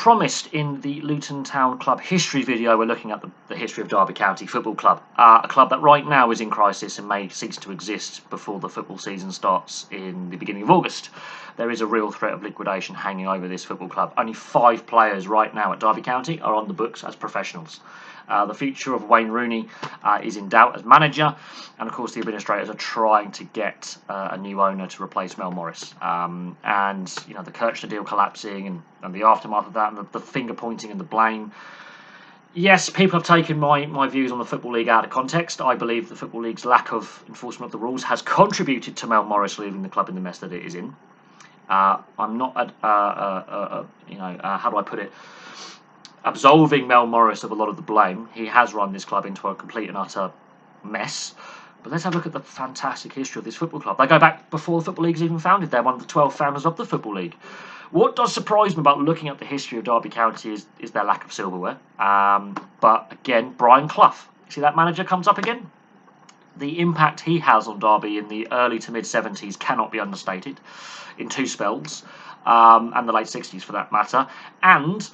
promised in the Luton Town Club history video, we're looking at the history of Derby County Football Club, a club that right now is in crisis and may cease to exist before the football season starts in the beginning of August. There is a real threat of liquidation hanging over this football club. Only 5 players right now at Derby County are on the books as professionals. The future of Wayne Rooney is in doubt as manager, and of course the administrators are trying to get a new owner to replace Mel Morris. And you know, the Kirchner deal collapsing and the aftermath of that, and the finger pointing and the blame. Yes, people have taken my views on the Football League out of context. I believe the Football League's lack of enforcement of the rules has contributed to Mel Morris leaving the club in the mess that it is in. I'm not, how do I put it, absolving Mel Morris of a lot of the blame. He has run this club into a complete and utter mess. But let's have a look at the fantastic history of this football club. They go back before the Football League is even founded. They're one of the 12 founders of the Football League. What does surprise me about looking at the history of Derby County is their lack of silverware. But again, Brian Clough, see that manager comes up again? The impact he has on Derby in the early to mid-70s cannot be understated in 2 spells. And the late 60s for that matter, and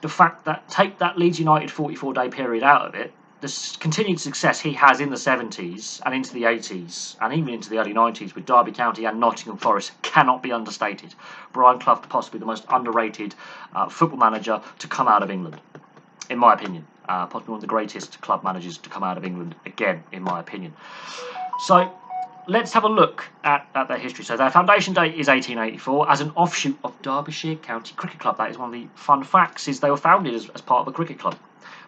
the fact that, take that Leeds United 44-day period out of it, the continued success he has in the 70s and into the 80s and even into the early 90s with Derby County and Nottingham Forest cannot be understated. Brian Clough, possibly the most underrated football manager to come out of England, in my opinion. Possibly one of the greatest club managers to come out of England, again, in my opinion. So let's have a look at their history. So their foundation date is 1884 as an offshoot of Derbyshire County Cricket Club. That is one of the fun facts, is they were founded as part of a cricket club.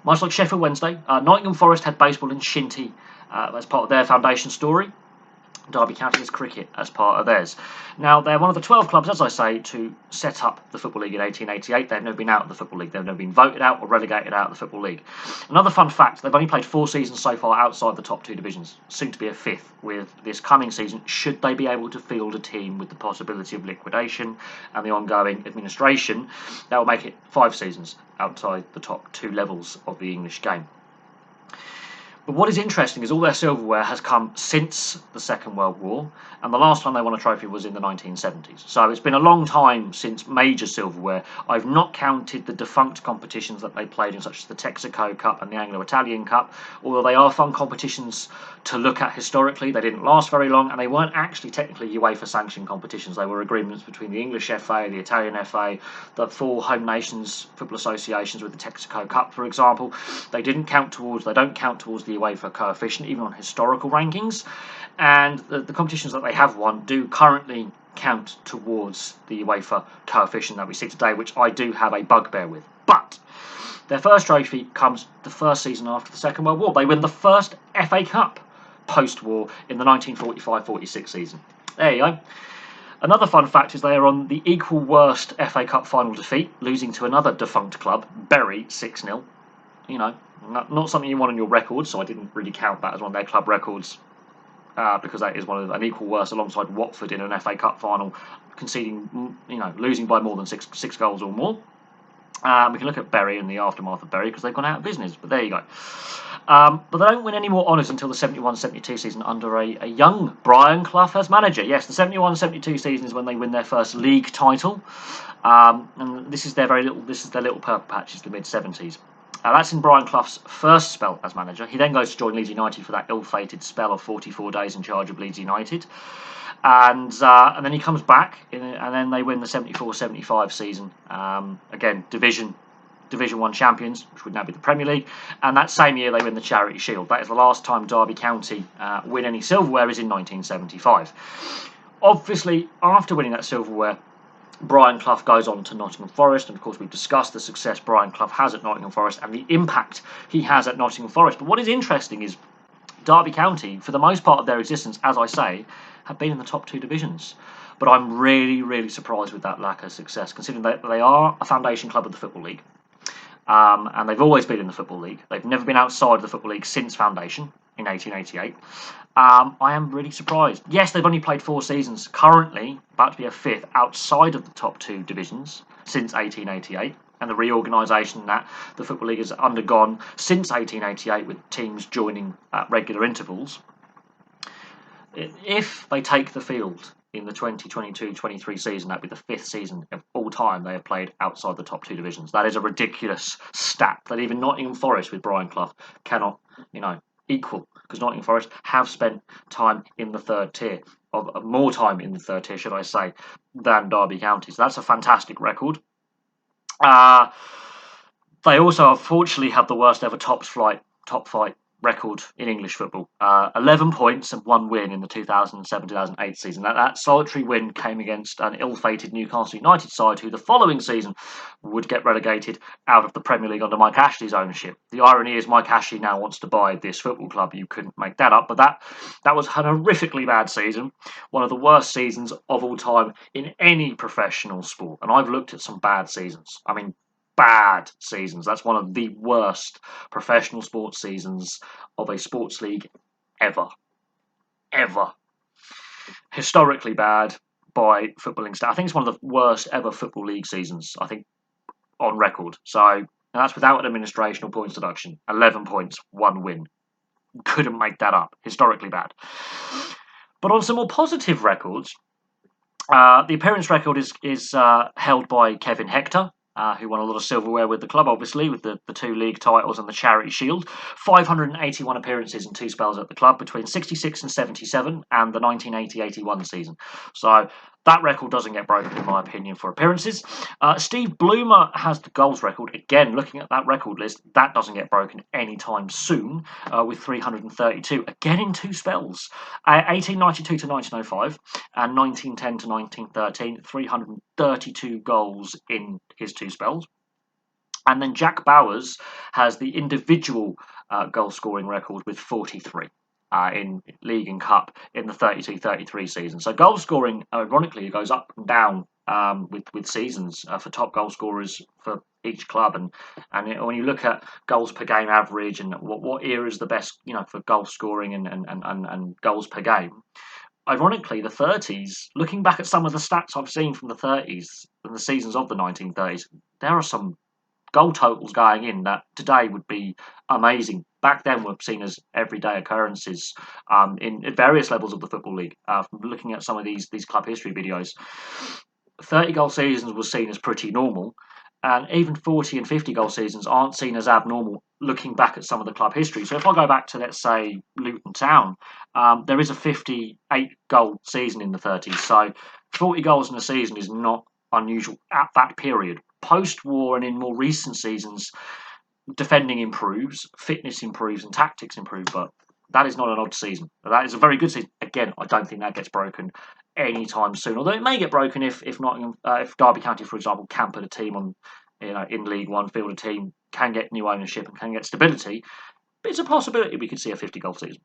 Much like Sheffield Wednesday, Nottingham Forest had baseball and shinty as part of their foundation story. Derby County has cricket as part of theirs. Now, they're one of the 12 clubs, as I say, to set up the Football League in 1888. They've never been out of the Football League. They've never been voted out or relegated out of the Football League. Another fun fact, they've only played 4 seasons so far outside the top 2 divisions, soon to be a 5th with this coming season, should they be able to field a team with the possibility of liquidation and the ongoing administration. That will make it 5 seasons outside the top 2 levels of the English game. But what is interesting is all their silverware has come since the Second World War, and the last time they won a trophy was in the 1970s. So it's been a long time since major silverware. I've not counted the defunct competitions that they played in, such as the Texaco Cup and the Anglo-Italian Cup, although they are fun competitions to look at historically. They didn't last very long, and they weren't actually technically UEFA sanctioned competitions. They were agreements between the English FA, the Italian FA, the 4 home nations football associations with the Texaco Cup, for example. They don't count towards the UEFA coefficient, even on historical rankings, and the competitions that they have won do currently count towards the UEFA coefficient that we see today, which I do have a bugbear with. But their first trophy comes the first season after the Second World War. They win the first FA Cup post-war in the 1945-46 season. There you go. Another fun fact is they are on the equal worst FA Cup final defeat, losing to another defunct club, Bury, 6-0. You know, not something you want on your record, so I didn't really count that as one of their club records, because that is one of an equal worst alongside Watford in an FA Cup final, conceding, losing by more than six goals or more. We can look at Bury and the aftermath of Bury because they've gone out of business, but there you go. But they don't win any more honours until the 71-72 season under a young Brian Clough as manager. Yes, the 71-72 season is when they win their first league title, and this is their little purple patch, is the mid-70s. That's in Brian Clough's first spell as manager. He then goes to join Leeds United for that ill-fated spell of 44 days in charge of Leeds United. And then he comes back, and then they win the 74-75 season. Again, Division 1 champions, which would now be the Premier League. And that same year, they win the Charity Shield. That is the last time Derby County win any silverware, is in 1975. Obviously, after winning that silverware, Brian Clough goes on to Nottingham Forest, and of course we've discussed the success Brian Clough has at Nottingham Forest and the impact he has at Nottingham Forest. But what is interesting is Derby County, for the most part of their existence, as I say, have been in the top 2 divisions. But I'm really, really surprised with that lack of success, considering that they are a foundation club of the Football League. And they've always been in the Football League. They've never been outside of the Football League since foundation in 1888. I am really surprised. Yes, they've only played 4 seasons, currently about to be a 5th outside of the top 2 divisions since 1888, and the reorganisation that the Football League has undergone since 1888 with teams joining at regular intervals. If they take the field in the 2022-23 season. That'd be the 5th season of all time they have played outside the top 2 divisions. That is a ridiculous stat that even Nottingham Forest with Brian Clough cannot, equal, because Nottingham Forest have spent time in the 3rd tier, of more time in the 3rd tier, should I say, than Derby County. So that's a fantastic record. They also, unfortunately, have the worst ever top flight record in English football. 11 points and 1 win in the 2007-2008 season. That solitary win came against an ill-fated Newcastle United side who the following season would get relegated out of the Premier League under Mike Ashley's ownership. The irony is Mike Ashley now wants to buy this football club. You couldn't make that up. But that was a horrifically bad season. One of the worst seasons of all time in any professional sport. And I've looked at some bad seasons. I mean, bad seasons. That's one of the worst professional sports seasons of a sports league ever. Historically bad by footballing stats. I think it's one of the worst ever football league seasons, I think, on record. So that's without an administration or points deduction. 11 points, 1 win. Couldn't make that up. Historically bad. But on some more positive records, the appearance record is held by Kevin Hector, who won a lot of silverware with the club, obviously, with the 2 league titles and the Charity Shield. 581 appearances and 2 spells at the club between 66 and 77 and the 1980-81 season. So that record doesn't get broken, in my opinion, for appearances. Steve Bloomer has the goals record. Again, looking at that record list, that doesn't get broken anytime soon, with 332. Again in 2 spells. 1892 to 1905 and 1910 to 1913. 332 goals in his 2 spells. And then Jack Bowers has the individual goal scoring record with 43. In League and Cup in the 32-33 season. So goal scoring, ironically, goes up and down with seasons for top goal scorers for each club. And when you look at goals per game average and what era is the best, for goal scoring and goals per game, ironically, the 30s, looking back at some of the stats I've seen from the 30s and the seasons of the 1930s, there are some goal totals going in that today would be amazing. Back then were seen as everyday occurrences in various levels of the Football League. From looking at some of these club history videos, 30-goal seasons was seen as pretty normal, and even 40 and 50-goal seasons aren't seen as abnormal looking back at some of the club history. So if I go back to, let's say, Luton Town, there is a 58-goal season in the 30s. So 40 goals in a season is not unusual at that period. Post-war and in more recent seasons, defending improves, fitness improves, and tactics improve, but that is not an odd season. That is a very good season. Again, I don't think that gets broken anytime soon. Although it may get broken if Derby County, for example, can put a team on, in League One, field a team, can get new ownership and can get stability. But it's a possibility we could see a 50-goal season.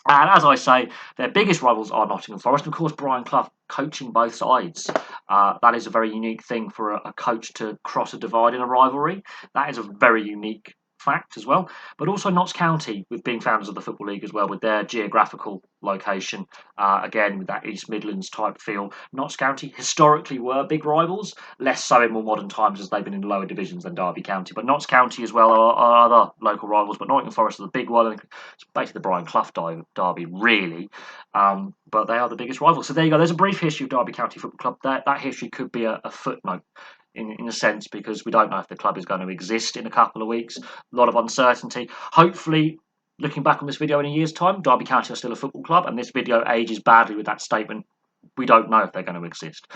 And as I say, their biggest rivals are Nottingham Forest. Of course, Brian Clough coaching both sides. That is a very unique thing for a coach to cross a divide in a rivalry. That is a very unique fact as well. But also Notts County, with being founders of the Football League as well, with their geographical location, again with that East Midlands type feel. Notts County historically were big rivals, less so in more modern times as they've been in lower divisions than Derby County. But Notts County as well are other local rivals, but Nottingham Forest is the big one. It's basically the Brian Clough derby, really. But they are the biggest rivals. So there you go. There's a brief history of Derby County Football Club. That history could be a footnote in a sense, because we don't know if the club is going to exist in a couple of weeks. A lot of uncertainty. Hopefully, looking back on this video in a year's time, Derby County are still a football club, and this video ages badly with that statement. We don't know if they're going to exist.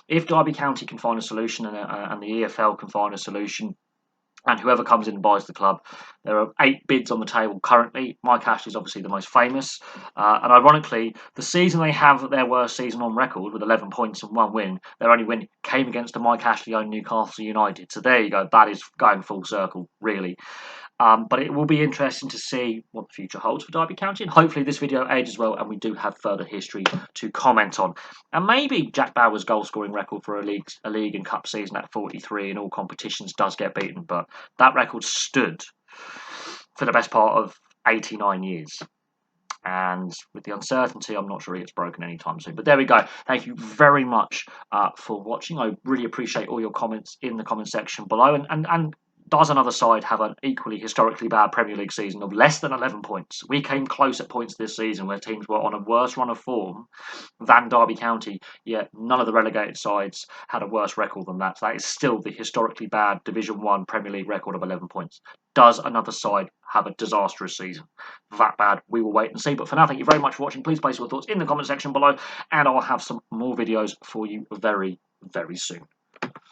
If Derby County can find a solution and the EFL can find a solution, and whoever comes in and buys the club, there are 8 bids on the table currently. Mike Ashley is obviously the most famous. And ironically, the season they have their worst season on record with 11 points and 1 win, their only win came against a Mike Ashley-owned Newcastle United. So there you go. That is going full circle, really. But it will be interesting to see what the future holds for Derby County. And hopefully this video ages well and we do have further history to comment on. And maybe Jack Bauer's goal-scoring record for a league and cup season at 43 in all competitions does get beaten. But that record stood for the best part of 89 years. And with the uncertainty, I'm not sure it gets broken anytime soon. But there we go. Thank you very much for watching. I really appreciate all your comments in the comment section below. And Does another side have an equally historically bad Premier League season of less than 11 points? We came close at points this season where teams were on a worse run of form than Derby County, yet none of the relegated sides had a worse record than that. So that is still the historically bad Division 1 Premier League record of 11 points. Does another side have a disastrous season? That bad? We will wait and see. But for now, thank you very much for watching. Please place your thoughts in the comment section below, and I'll have some more videos for you very, very soon.